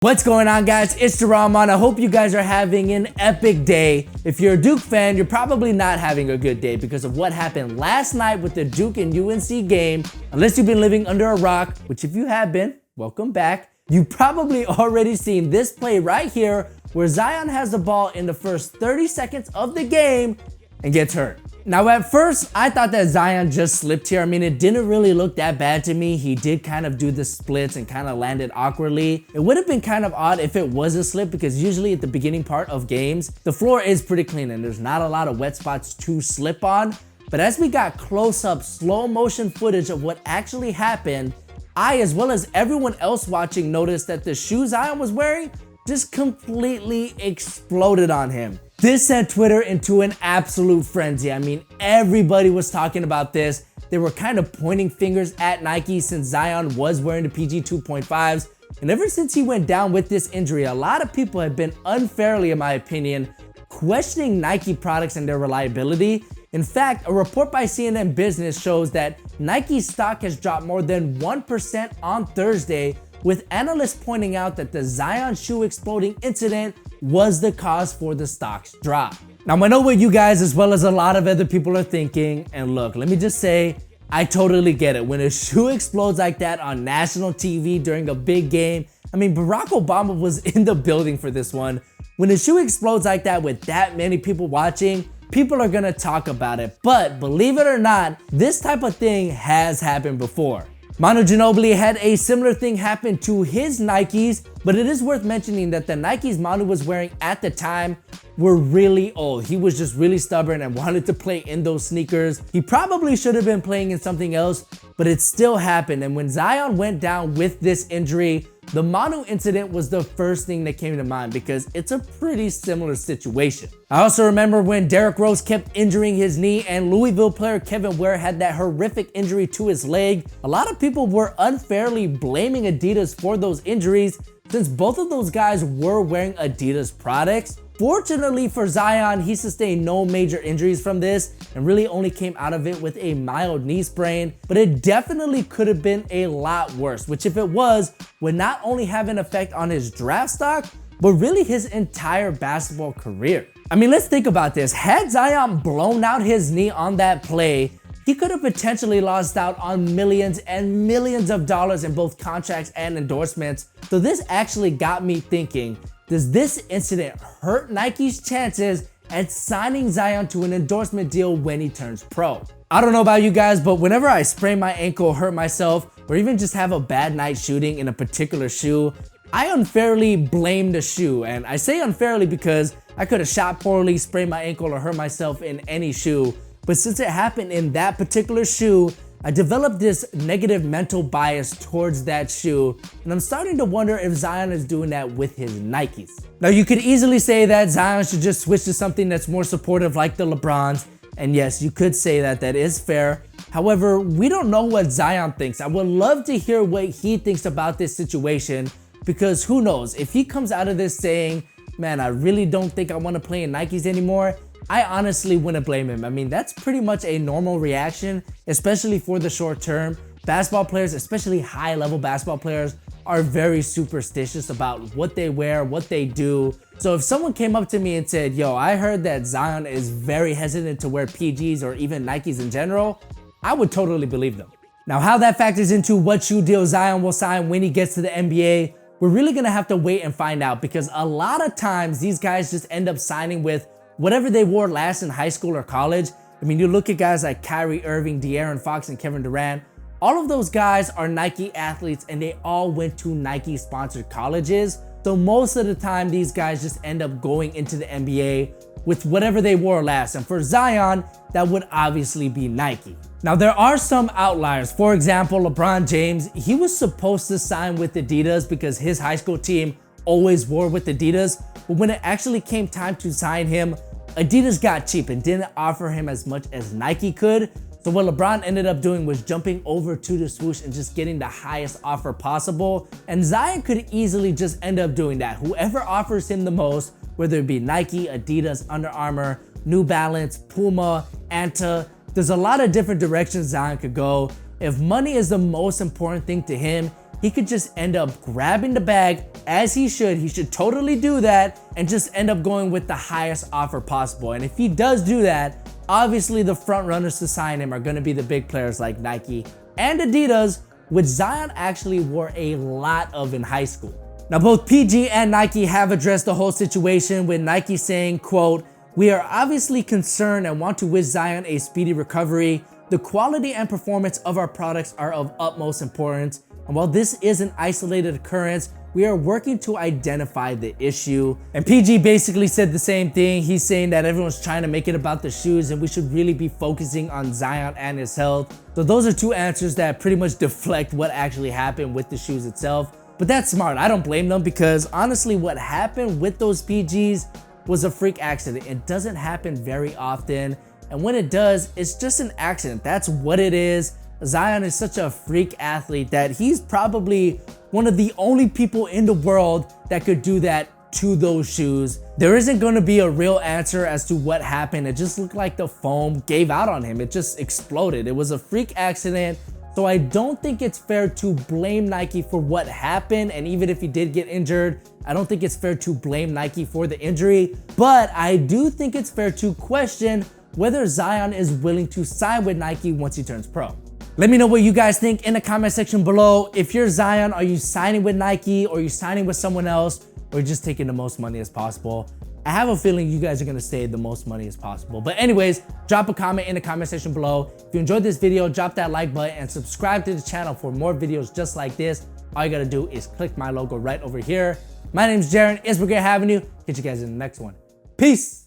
What's going on, guys? It's the Rahman. I hope you guys are having an epic day. If you're a Duke fan, you're probably not having a good day because of what happened last night with the Duke and UNC game. Unless you've been living under a rock, which if you have been, welcome back. You've probably already seen this play right here where Zion has the ball in the first 30 seconds of the game and gets hurt. Now, at first, I thought that Zion just slipped here. I mean, it didn't really look that bad to me. He did kind of do the splits and kind of landed awkwardly. It would have been kind of odd if it was a slip because usually at the beginning part of games, the floor is pretty clean and there's not a lot of wet spots to slip on. But as we got close-up, slow motion footage of what actually happened, I, as well as everyone else watching, noticed that the shoes Zion was wearing just completely exploded on him. This sent Twitter into an absolute frenzy. I mean, everybody was talking about this. They were kind of pointing fingers at Nike since Zion was wearing the PG 2.5s. And ever since he went down with this injury, a lot of people have been unfairly, in my opinion, questioning Nike products and their reliability. In fact, a report by CNN Business shows that Nike stock has dropped more than 1% on Thursday, with analysts pointing out that the Zion shoe exploding incident was the cause for the stock's drop. Now, I know what you guys, as well as a lot of other people, are thinking, and look, let me just say, I totally get it. When a shoe explodes like that on national TV during a big game, I mean, Barack Obama was in the building for this one. When a shoe explodes like that with that many people watching, people are gonna talk about it. But believe it or not, this type of thing has happened before. Manu Ginobili had a similar thing happen to his Nikes, but it is worth mentioning that the Nikes Manu was wearing at the time were really old. He was just really stubborn and wanted to play in those sneakers. He probably should have been playing in something else, but it still happened. And when Zion went down with this injury, the Manu incident was the first thing that came to mind because it's a pretty similar situation. I also remember when Derrick Rose kept injuring his knee and Louisville player Kevin Ware had that horrific injury to his leg. A lot of people were unfairly blaming Adidas for those injuries since both of those guys were wearing Adidas products. Fortunately for Zion, he sustained no major injuries from this and really only came out of it with a mild knee sprain, but it definitely could have been a lot worse, which if it was, would not only have an effect on his draft stock, but really his entire basketball career. I mean, let's think about this. Had Zion blown out his knee on that play, he could have potentially lost out on millions and millions of dollars in both contracts and endorsements. So this actually got me thinking, does this incident hurt Nike's chances at signing Zion to an endorsement deal when he turns pro? I don't know about you guys, but whenever I sprain my ankle, hurt myself, or even just have a bad night shooting in a particular shoe, I unfairly blame the shoe. And I say unfairly because I could have shot poorly, sprained my ankle, or hurt myself in any shoe. But since it happened in that particular shoe, I developed this negative mental bias towards that shoe, and I'm starting to wonder if Zion is doing that with his Nikes. Now, you could easily say that Zion should just switch to something that's more supportive like the LeBrons, and yes, you could say that that is fair. However, we don't know what Zion thinks. I would love to hear what he thinks about this situation, because who knows, if he comes out of this saying, man, I really don't think I want to play in Nikes anymore, I honestly wouldn't blame him. I mean, that's pretty much a normal reaction, especially for the short term. Basketball players, especially high-level basketball players, are very superstitious about what they wear, what they do. So if someone came up to me and said, yo, I heard that Zion is very hesitant to wear PGs or even Nikes in general, I would totally believe them. Now, how that factors into what shoe deal Zion will sign when he gets to the NBA, we're really gonna have to wait and find out, because a lot of times these guys just end up signing with whatever they wore last in high school or college. I mean, you look at guys like Kyrie Irving, De'Aaron Fox, and Kevin Durant. All of those guys are Nike athletes and they all went to Nike sponsored colleges. So most of the time, these guys just end up going into the NBA with whatever they wore last. And for Zion, that would obviously be Nike. Now, there are some outliers. For example, LeBron James, he was supposed to sign with Adidas because his high school team always wore with Adidas. But when it actually came time to sign him, Adidas got cheap and didn't offer him as much as Nike could. So what LeBron ended up doing was jumping over to the swoosh and just getting the highest offer possible. And Zion could easily just end up doing that. Whoever offers him the most, whether it be Nike, Adidas, Under Armour, New Balance, Puma, Anta, there's a lot of different directions Zion could go. If money is the most important thing to him, he could just end up grabbing the bag as he should. He should totally do that and just end up going with the highest offer possible. And if he does do that, obviously the front runners to sign him are going to be the big players like Nike and Adidas, which Zion actually wore a lot of in high school. Now, both PG and Nike have addressed the whole situation, with Nike saying, quote, "We are obviously concerned and want to wish Zion a speedy recovery. The quality and performance of our products are of utmost importance. And while this is an isolated occurrence, we are working to identify the issue." And PG basically said the same thing. He's saying that everyone's trying to make it about the shoes and we should really be focusing on Zion and his health. So those are two answers that pretty much deflect what actually happened with the shoes itself. But that's smart. I don't blame them, because honestly, what happened with those PGs was a freak accident. It doesn't happen very often. And when it does, it's just an accident. That's what it is. Zion is such a freak athlete that he's probably one of the only people in the world that could do that to those shoes. There isn't going to be a real answer as to what happened. It just looked like the foam gave out on him. It just exploded. It was a freak accident. So I don't think it's fair to blame Nike for what happened. And even if he did get injured, I don't think it's fair to blame Nike for the injury. But I do think it's fair to question whether Zion is willing to sign with Nike once he turns pro. Let me know what you guys think in the comment section below. If you're Zion, are you signing with Nike, or are you signing with someone else, or just taking the most money as possible? I have a feeling you guys are gonna say the most money as possible. But anyways, drop a comment in the comment section below. If you enjoyed this video, drop that like button and subscribe to the channel for more videos just like this. All you gotta do is click my logo right over here. My name's Jaren. It's been great having you. Catch you guys in the next one. Peace.